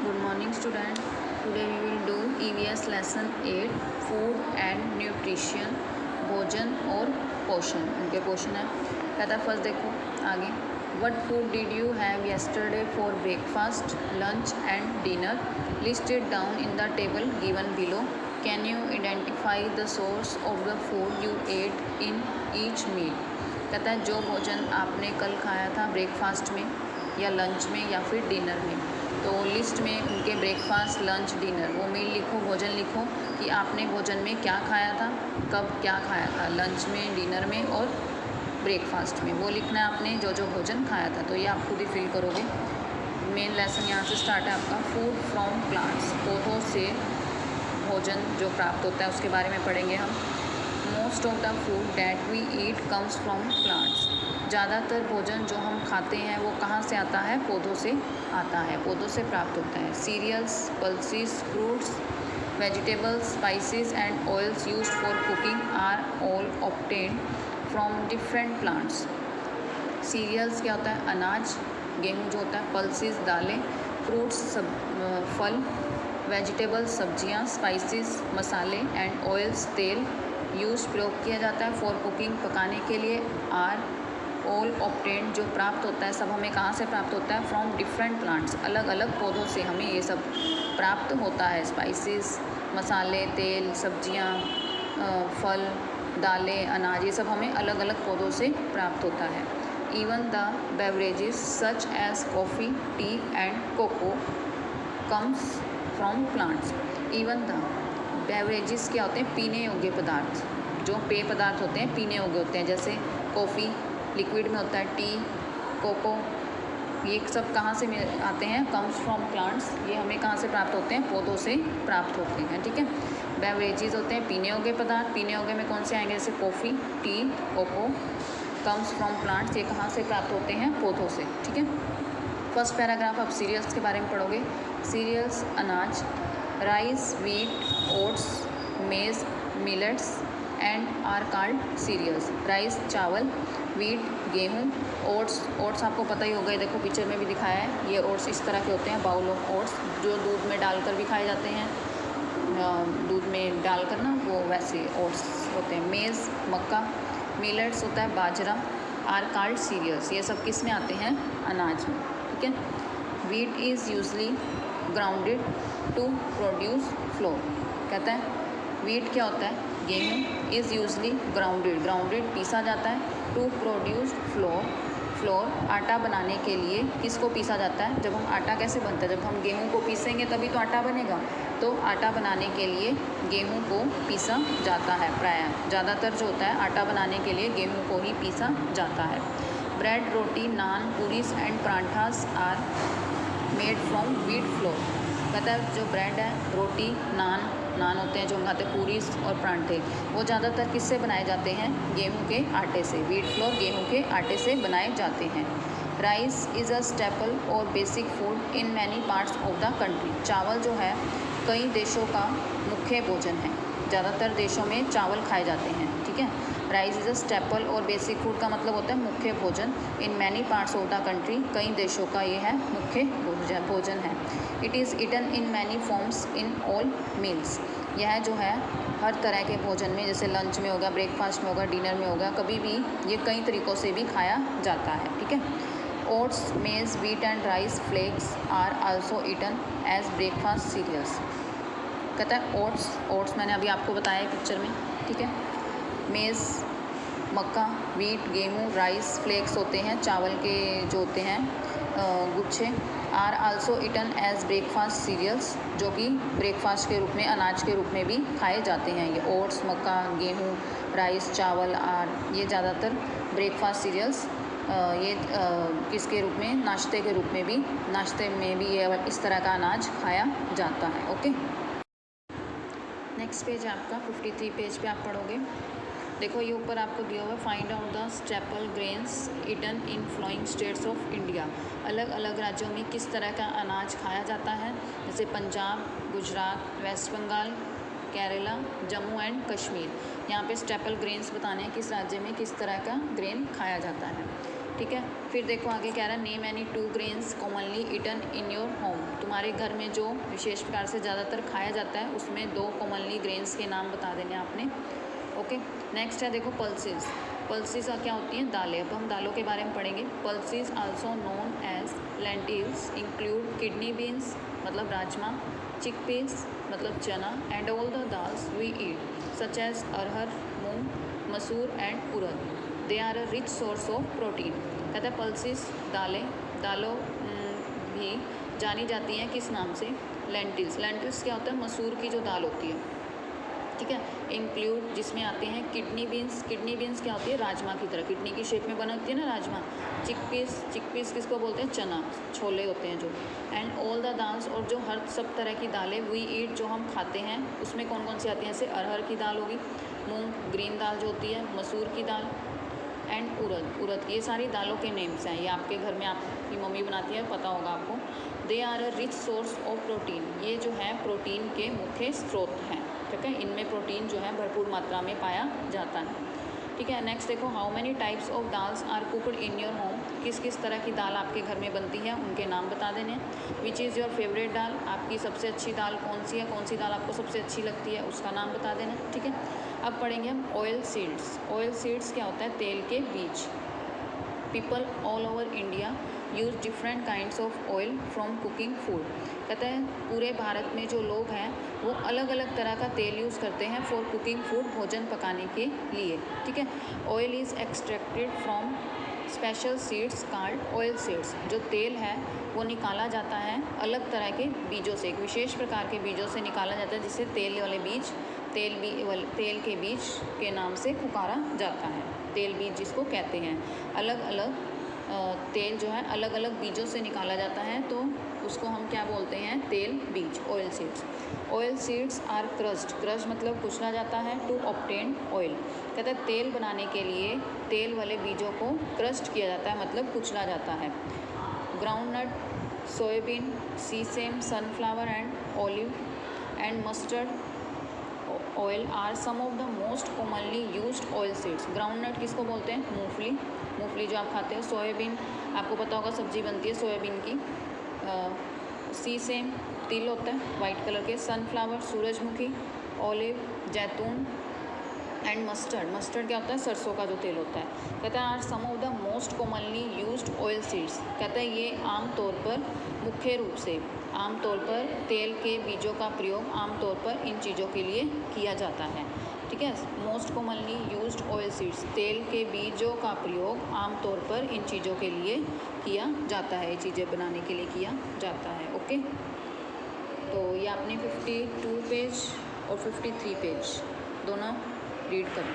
Good morning student. Today we will do EVS lesson 8 food and nutrition भोजन और पोषण उनके पोषण है। कहता है फर्स्ट देखो आगे What food did you have yesterday for breakfast, lunch and dinner? List it down in the table given below. Can you identify the source of the food you ate in each meal? कहता है जो भोजन आपने कल खाया था breakfast में या लंच में या फिर डिनर में, तो लिस्ट में उनके ब्रेकफास्ट लंच डिनर वो मील लिखो, भोजन लिखो कि आपने भोजन में क्या खाया था, कब क्या खाया था, लंच में, डिनर में और ब्रेकफास्ट में, वो लिखना है आपने जो जो भोजन खाया था। तो ये आप खुद ही फिल करोगे। मेन लेसन यहाँ से स्टार्ट है आपका फूड फ्रॉम प्लांट्स, पौधों से भोजन जो प्राप्त होता है उसके बारे में पढ़ेंगे हम। Most of the food that we eat comes from plants, ज़्यादातर भोजन जो हम खाते हैं वो कहाँ से आता है, पौधों से आता है, पौधों से प्राप्त होता है। Cereals, pulses, fruits, vegetables, spices and oils used for cooking are all obtained from different plants. Cereals क्या होता है, अनाज, गेहूँ जो होता है, पल्सेस दालें, फ्रूट्स सब फल, वेजिटेबल्स सब्जियाँ, स्पाइसेस मसाले एंड ऑयल्स तेल यूज प्रयोग किया जाता है फॉर कुकिंग पकाने के लिए। आर ऑल ऑब्टेन्ड जो प्राप्त होता है सब हमें कहाँ से प्राप्त होता है, फ्रॉम डिफरेंट प्लांट्स, अलग अलग पौधों से हमें ये सब प्राप्त होता है। स्पाइसेस मसाले, तेल, सब्जियाँ, फल, दालें, अनाज, ये सब हमें अलग अलग पौधों से प्राप्त होता है। Even the beverages such as coffee, tea and cocoa comes from plants. Even the beverages क्या होते हैं, पीने योग्य पदार्थ, जो पेय पदार्थ होते हैं पीने योग्य होते हैं, जैसे कॉफ़ी लिक्विड में होता है, टी, कोको, ये सब कहाँ से आते हैं, कम्स फ्रॉम प्लांट्स, ये हमें कहाँ से प्राप्त होते हैं, पौधों से प्राप्त होते हैं। ठीक है, बेवरेजेस होते हैं पीने योग्य पदार्थ, पीने योग्य में कौन से आएंगे, जैसे coffee, tea, cocoa, comes from plants, ये कहाँ से प्राप्त होते हैं, पौधों से। ठीक है, फर्स्ट पैराग्राफ आप सीरियल्स के बारे में पढ़ोगे। सीरियल्स अनाज, rice, wheat, oats, maize, millets and are called cereals. Rice चावल, वीट गेहूँ, ओट्स आपको पता ही होगा, ये देखो पिक्चर में भी दिखाया है, ये ओट्स इस तरह के होते हैं, बाउल ऑफ ओट्स, जो दूध में डालकर भी खाए जाते हैं, दूध में डालकर ना, वो वैसे ओट्स होते हैं। मेज़ मक्का, मिलेट्स होता है बाजरा, आर कॉल्ड सीरियल्स, ये सब किस में आते हैं, अनाज में। ठीक है, wheat is usually grounded to produce flour. कहता है वीट क्या होता है, गेहूँ, इज़ यूजली ग्राउंडेड पीसा जाता है, टू प्रोड्यूस फ्लोर आटा बनाने के लिए। किसको पीसा जाता है, जब हम आटा कैसे बनता है, जब हम गेहूँ को पीसेंगे तभी तो आटा बनेगा, तो आटा बनाने के लिए गेहूँ को पीसा जाता है। प्रायः ज़्यादातर जो होता है आटा बनाने के लिए गेहूँ को ही पीसा जाता है। Bread, roti, naan, puris and parathas are made from wheat flour. कहता है जो ब्रेड है, रोटी, नान होते हैं जो हम खाते हैं, पूरीज और परांठे, वो ज़्यादातर किससे बनाए जाते हैं, गेहूं के आटे से। वीट फ्लोर गेहूं के आटे से बनाए जाते हैं। राइस इज़ अ स्टेपल और basic food in many parts of the country. चावल जो है कई देशों का मुख्य भोजन है, ज़्यादातर देशों में चावल खाए जाते हैं। ठीक है, राइस इज़ अ स्टेपल और बेसिक फूड का मतलब होता है मुख्य भोजन, in many parts of the country, कई देशों का ये है मुख्य भोजन है। It is eaten in many forms in all meals, यह जो है हर तरह के भोजन में, जैसे लंच में होगा, ब्रेकफास्ट में होगा, डिनर में होगा, कभी भी ये कई तरीक़ों से भी खाया जाता है। ठीक है, oats, maize, wheat and rice flakes are also eaten as breakfast cereals. कहता है ओट्स मैंने अभी आपको बताया है पिक्चर में। ठीक है, मेज़ मक्का, वीट गेहूँ, राइस फ्लेक्स होते हैं चावल के जो होते हैं गुच्छे। Are also eaten as breakfast cereals, जो कि ब्रेकफास्ट के रूप में, अनाज के रूप में भी खाए जाते हैं। ये ओट्स, मक्का, गेहूँ, राइस, चावल आर, ये ज़्यादातर ब्रेकफास्ट सीरियल्स ये किसके रूप में, नाश्ते के रूप में भी, नाश्ते में भी ये इस तरह का अनाज खाया जाता है। ओके, नेक्स्ट पेज आपका 53 पेज पे आप पढ़ोगे। देखो ये ऊपर आपको दिया हुआ है, find out the staple grains eaten in following states of India. अलग अलग राज्यों में किस तरह का अनाज खाया जाता है, जैसे पंजाब, गुजरात, वेस्ट बंगाल, केरला, जम्मू एंड कश्मीर। यहाँ पे स्टेपल ग्रेन्स बताने हैं किस राज्य में किस तरह का ग्रेन खाया जाता है। ठीक है। फिर देखो आगे कह रहा है name any 2 grains commonly eaten in your home. तुम्हारे घर में जो विशेष प्रकार से ज़्यादातर खाया जाता है उसमें 2 कॉमनली ग्रेन्स के नाम बता देने आपने। ओके, नेक्स्ट है देखो पल्सेस। पल्सेस क्या होती हैं? दालें। अब हम दालों के बारे में पढ़ेंगे। Pulses also known as lentils include kidney beans मतलब राजमा, चिकपीस मतलब चना and all the dals we eat such as arhar, moong, masoor and urad. They are a rich source of protein. कहता है पल्सेस दालों भी जानी जाती हैं किस नाम से? लेंटिल्स। लेंटिल्स क्या होता है? मसूर की जो दाल होती है, ठीक है। इंक्लूड जिसमें आते हैं किडनी बीन्स। किडनी बीन्स क्या होती है? राजमा की तरह, किडनी की शेप में बना होती है ना राजमा। चिकपीस किसको बोलते हैं? चना, छोले होते हैं जो। एंड ऑल द दाल्स, और जो हर सब तरह की दालें वी ईट जो हम खाते हैं उसमें कौन कौन सी आती हैं? जैसे अरहर की दाल होगी, मूंग ग्रीन दाल जो होती है, मसूर की दाल एंड उड़द। ये सारी दालों के नेम्स हैं। ये आपके घर में आपकी मम्मी बनाती है, पता होगा आपको। They are a rich source of protein. ये जो है प्रोटीन के मुख्य स्रोत हैं, ठीक है। इनमें प्रोटीन जो है भरपूर मात्रा में पाया जाता है, ठीक है। नेक्स्ट देखो how many types of dals are cooked in your home. किस किस तरह की दाल आपके घर में बनती है उनके नाम बता देने। विच इज़ योर फेवरेट दाल। आपकी सबसे अच्छी दाल कौन सी है? कौन सी दाल आपको सबसे अच्छी लगती है उसका नाम बता देना, ठीक है। अब पढ़ेंगे हम ऑयल सीड्स। ऑयल सीड्स क्या होता है? तेल के बीज। People all over India use different kinds of oil from cooking food. कहते हैं पूरे भारत में जो लोग हैं वो अलग अलग तरह का तेल यूज़ करते हैं फॉर कुकिंग फूड, भोजन पकाने के लिए, ठीक है। Oil is extracted from special seeds called oil seeds. जो तेल है वो निकाला जाता है अलग तरह के बीजों से, एक विशेष प्रकार के बीजों से निकाला जाता है जिससे तेल वाले बीज तेल के बीज के नाम से पुकारा जाता है। तेल बीज जिसको कहते हैं। अलग अलग तेल जो है अलग अलग बीजों से निकाला जाता है तो उसको हम क्या बोलते हैं? तेल बीज, oil seeds. Oil seeds are crushed मतलब कुचला जाता है टू ऑब्टेन ऑयल। कहते हैं तेल बनाने के लिए तेल वाले बीजों को क्रश्ड किया जाता है मतलब कुचला जाता है। Groundnut, soybean, sesame, sunflower and olive and mustard oil are some of the most commonly used oil seeds. Groundnut किसको बोलते हैं? मूंगफली जो आप खाते हो। सोयाबीन आपको पता होगा सब्जी बनती है सोयाबीन की। सीसेम तिल होता है वाइट कलर के। सनफ्लावर सूरजमुखी। ऑलिव जैतून एंड मस्टर्ड क्या होता है? सरसों का जो तेल होता है। कहते हैं are some of the most commonly used oil seeds. कहते हैं ये आमतौर पर मुख्य रूप से आमतौर पर तेल के बीजों का प्रयोग आमतौर पर इन चीज़ों के लिए किया जाता है, ठीक है। Most commonly used oil seeds, तेल के बीजों का प्रयोग आमतौर पर इन चीज़ों के लिए किया जाता है, ये चीज़ें बनाने के लिए किया जाता है। ओके, तो ये आपने 52 पेज और 53 पेज दोनों रीड कर